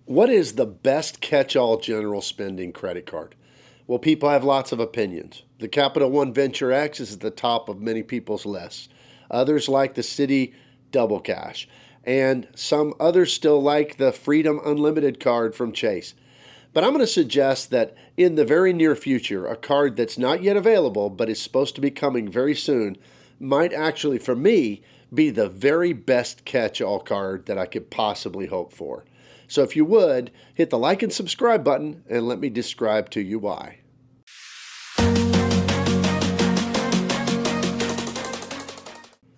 What is the best catch-all general spending credit card? Well, people have lots of opinions. The Capital One Venture X is at the top of many people's lists. Others like the Citi Double Cash. And some others still like the Freedom Unlimited card from Chase. But I'm going to suggest that in the very near future, a card that's not yet available but is supposed to be coming very soon might actually, for me, be the very best catch-all card that I could possibly hope for. So if you would, hit the like and subscribe button and let me describe to you why.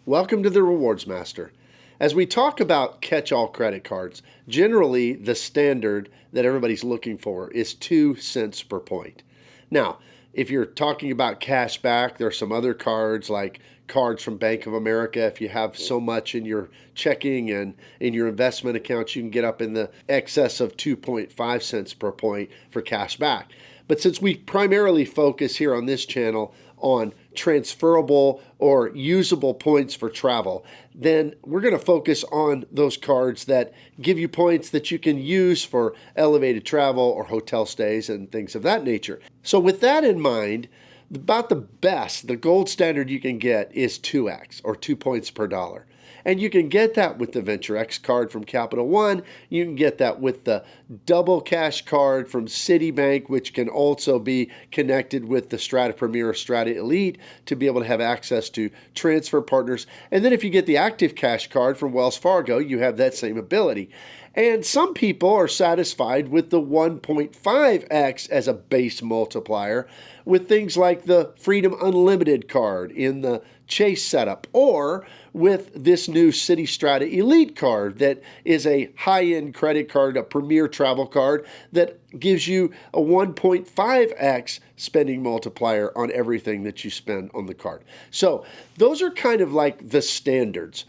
Welcome to the Rewards Master. As we talk about catch-all credit cards, generally the standard that everybody's looking for is 2 cents per point. Now, if you're talking about cash back, there are some other cards like cards from Bank of America. If you have so much in your checking and in your investment accounts, you can get up in the excess of 2.5 cents per point for cash back. But since we primarily focus here on this channel on transferable or usable points for travel, then we're going to focus on those cards that give you points that you can use for elevated travel or hotel stays and things of that nature. So with that in mind, about the best, the gold standard you can get is 2x or 2 points per dollar. And you can get that with the Venture X card from Capital One. You can get that with the Double Cash card from Citibank, which can also be connected with the Strata Premier or Strata Elite to be able to have access to transfer partners. And then if you get the Active Cash card from Wells Fargo, you have that same ability. And some people are satisfied with the 1.5x as a base multiplier with things like the Freedom Unlimited card in the Chase setup, or with this new Citi Strata Elite card that is a high-end credit card, a premier travel card that gives you a 1.5x spending multiplier on everything that you spend on the card. So those are kind of like the standards.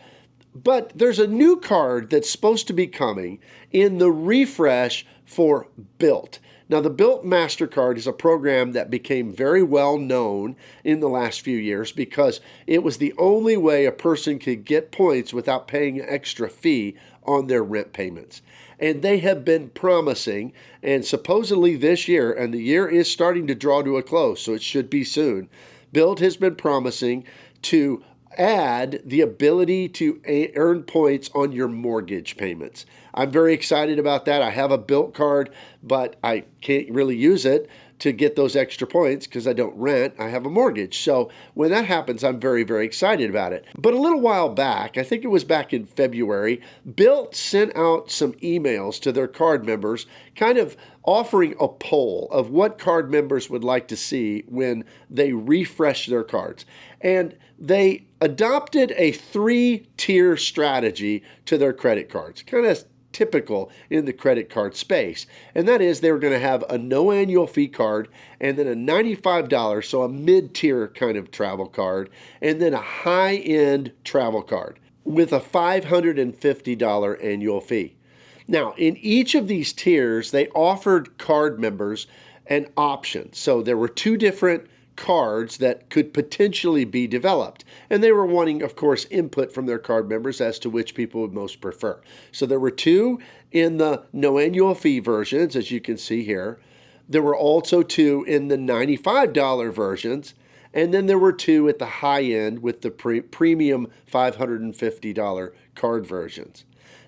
But there's a new card that's supposed to be coming in the refresh for Bilt. Now, the Bilt MasterCard is a program that became very well known in the last few years because it was the only way a person could get points without paying an extra fee on their rent payments. And they have been promising, and supposedly this year, and the year is starting to draw to a close, so it should be soon, Bilt has been promising to add the ability to earn points on your mortgage payments. I'm very excited about that. I have a Bilt card, but I can't really use it to get those extra points because I don't rent. I have a mortgage. So when that happens, I'm very, very excited about it. But a little while back, I think it was back in February, Bilt sent out some emails to their card members kind of offering a poll of what card members would like to see when they refresh their cards. And they adopted a 3-tier strategy to their credit cards, kind of typical in the credit card space. And that is they were going to have a no annual fee card and then a $95, so a mid-tier kind of travel card, and then a high-end travel card with a $550 annual fee. Now, in each of these tiers, they offered card members an option. So there were 2 different cards that could potentially be developed. And they were wanting, of course, input from their card members as to which people would most prefer. So there were 2 in the no annual fee versions, as you can see here. There were also 2 in the $95 versions. And then there were 2 at the high end with the premium $550 card versions.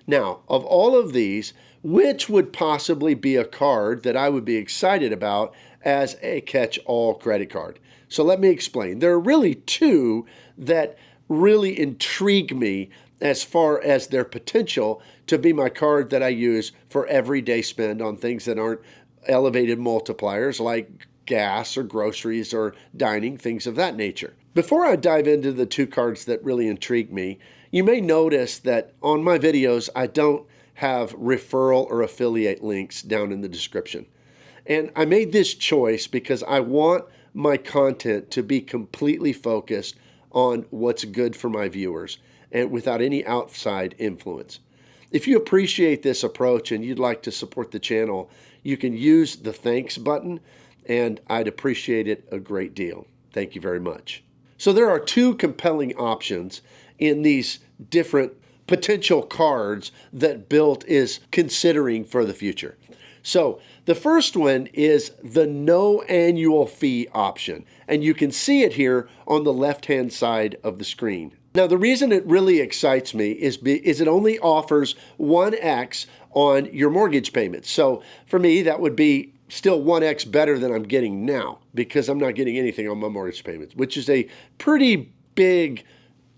Now, of all of these, which would possibly be a card that I would be excited about as a catch-all credit card? So let me explain. There are really 2 that really intrigue me as far as their potential to be my card that I use for everyday spend on things that aren't elevated multipliers like gas or groceries or dining, things of that nature. Before I dive into the 2 cards that really intrigue me, you may notice that on my videos, I don't have referral or affiliate links down in the description. And I made this choice because I want my content to be completely focused on what's good for my viewers and without any outside influence. If you appreciate this approach and you'd like to support the channel, you can use the thanks button, and I'd appreciate it a great deal. Thank you very much. So there are 2 compelling options in these different potential cards that Bilt is considering for the future. So the first one is the no annual fee option, and you can see it here on the left-hand side of the screen. Now, the reason it really excites me is it only offers 1x on your mortgage payments. So for me, that would be still 1x better than I'm getting now because I'm not getting anything on my mortgage payments, which is a pretty big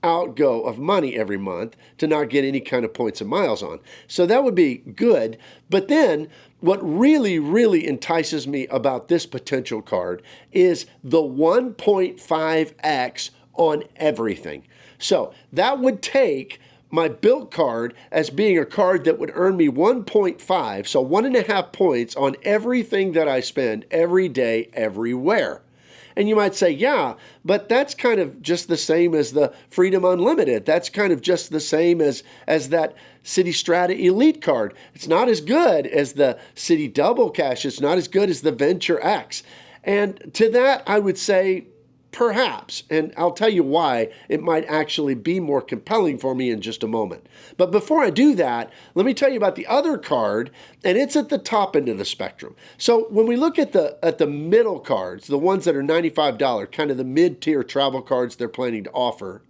outgo of money every month to not get any kind of points and miles on. So that would be good. But then what really, really entices me about this potential card is the 1.5x on everything. So that would take my Bilt card as being a card that would earn me 1.5, so 1.5 points on everything that I spend every day, everywhere. And you might say, yeah, but that's kind of just the same as the Freedom Unlimited. That's kind of just the same as that Citi Strata Elite card. It's not as good as the Citi Double Cash. It's not as good as the Venture X. And to that, I would say, perhaps, and I'll tell you why it might actually be more compelling for me in just a moment. But before I do that, let me tell you about the other card, and it's at the top end of the spectrum. So when we look at the middle cards, the ones that are $95, kind of the mid-tier travel cards they're planning to offer,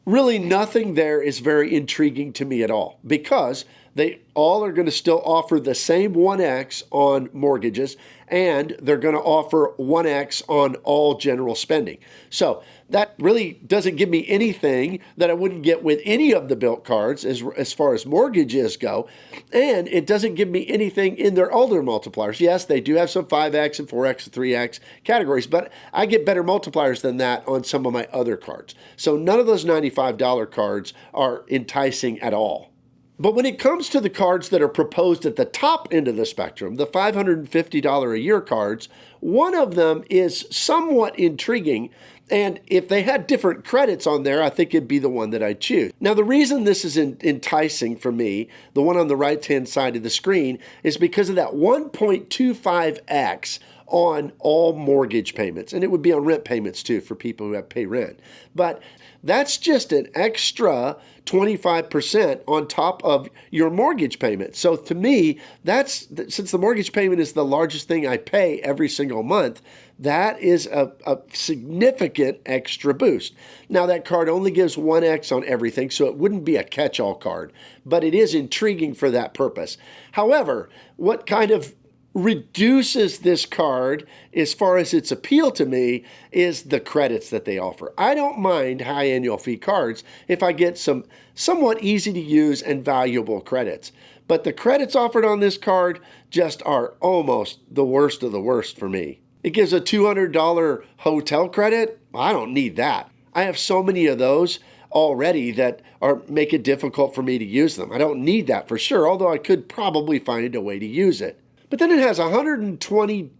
really nothing there is very intriguing to me at all because they all are going to still offer the same 1x on mortgages, and they're going to offer 1x on all general spending. So that really doesn't give me anything that I wouldn't get with any of the Bilt cards as far as mortgages go, and it doesn't give me anything in their older multipliers. Yes, they do have some 5x and 4x and 3x categories, but I get better multipliers than that on some of my other cards. So none of those $95 cards are enticing at all. But when it comes to the cards that are proposed at the top end of the spectrum, the $550 a year cards, one of them is somewhat intriguing. And if they had different credits on there, I think it'd be the one that I'd choose. Now, the reason this is enticing for me, the one on the right-hand side of the screen, is because of that 1.25x on all mortgage payments. And it would be on rent payments too for people who have pay rent. But that's just an extra 25% on top of your mortgage payment. So to me, since the mortgage payment is the largest thing I pay every single month, that is a significant extra boost. Now, that card only gives 1x on everything, so it wouldn't be a catch-all card, but it is intriguing for that purpose. However, what kind of reduces this card as far as its appeal to me is the credits that they offer. I don't mind high annual fee cards if I get some somewhat easy to use and valuable credits. But the credits offered on this card just are almost the worst of the worst for me. It gives a $200 hotel credit. I don't need that. I have so many of those already that make it difficult for me to use them. I don't need that for sure, although I could probably find a way to use it. But then it has a $120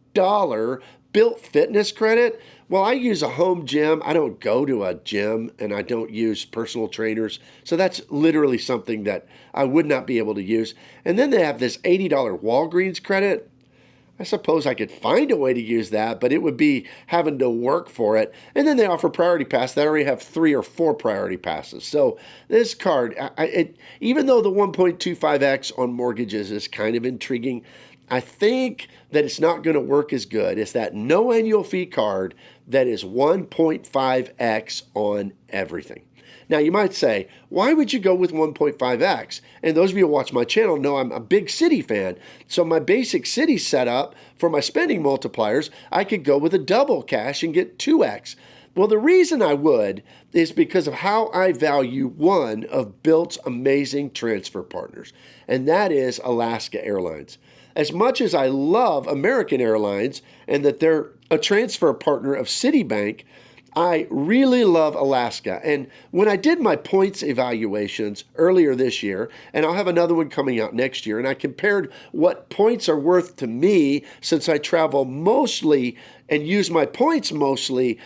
Bilt fitness credit. Well, I use a home gym. I don't go to a gym, and I don't use personal trainers. So that's literally something that I would not be able to use. And then they have this $80 Walgreens credit. I suppose I could find a way to use that, but it would be having to work for it. And then they offer Priority Pass. They already have 3 or 4 Priority Passes. So this card, even though the 1.25x on mortgages is kind of intriguing, I think that it's not going to work as good as that no annual fee card that is 1.5x on everything. Now, you might say, why would you go with 1.5x? And those of you who watch my channel know I'm a big Citi fan. So my basic Citi setup for my spending multipliers, I could go with a double cash and get 2x. Well, the reason I would is because of how I value one of Bilt's amazing transfer partners, and that is Alaska Airlines. As much as I love American Airlines and that they're a transfer partner of Citibank, I really love Alaska. And when I did my points evaluations earlier this year, and I'll have another one coming out next year, and I compared what points are worth to me since I travel mostly and use my points mostly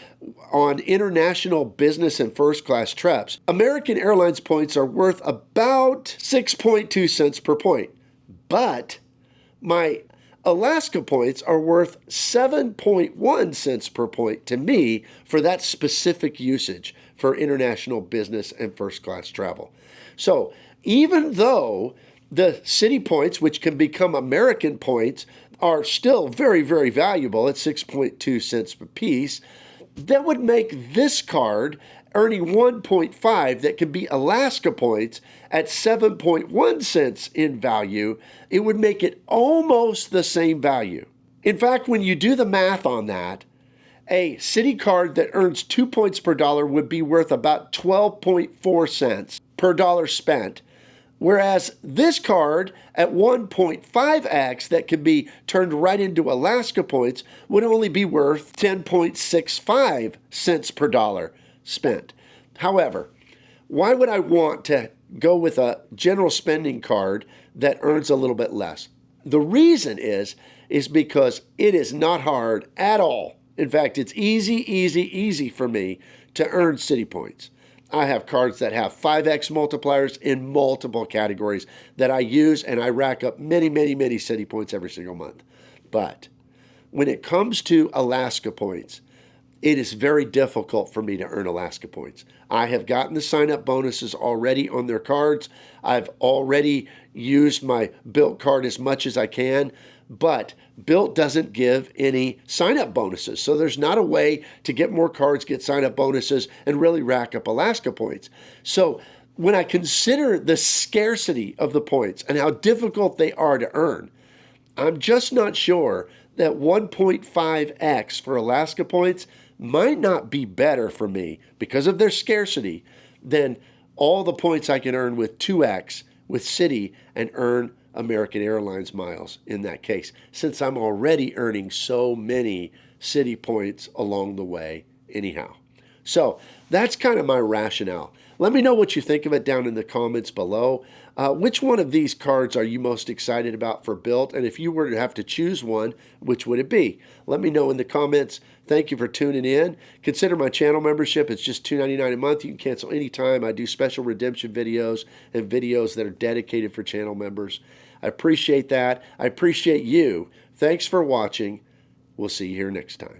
on international business and first class trips, American Airlines points are worth about 6.2 cents per point. But my Alaska points are worth 7.1 cents per point to me for that specific usage for international business and first class travel. So even though the Citi points, which can become American points, are still very, very valuable at 6.2 cents per piece, that would make this card earning 1.5 that can be Alaska points at 7.1 cents in value. It would make it almost the same value. In fact, when you do the math on that, a Citi card that earns 2 points per dollar would be worth about 12.4 cents per dollar spent, whereas this card at 1.5x that can be turned right into Alaska points would only be worth 10.65 cents per dollar spent. However, why would I want to go with a general spending card that earns a little bit less? The reason is because it is not hard at all. In fact, it's easy for me to earn Citi points. I have cards that have 5x multipliers in multiple categories that I use, and I rack up many Citi points every single month. But when it comes to Alaska points, it is very difficult for me to earn Alaska points. I have gotten the sign-up bonuses already on their cards. I've already used my Bilt card as much as I can, but Bilt doesn't give any sign-up bonuses. So there's not a way to get more cards, get sign-up bonuses, and really rack up Alaska points. So when I consider the scarcity of the points and how difficult they are to earn, I'm just not sure that 1.5x for Alaska points might not be better for me because of their scarcity than all the points I can earn with 2x with Citi and earn American Airlines miles in that case, since I'm already earning so many Citi points along the way anyhow. So that's kind of my rationale. Let me know what you think of it down in the comments below. Which one of these cards are you most excited about for Bilt? And if you were to have to choose one, which would it be? Let me know in the comments. Thank you for tuning in. Consider my channel membership. It's just $2.99 a month. You can cancel anytime. I do special redemption videos and videos that are dedicated for channel members. I appreciate that. I appreciate you. Thanks for watching. We'll see you here next time.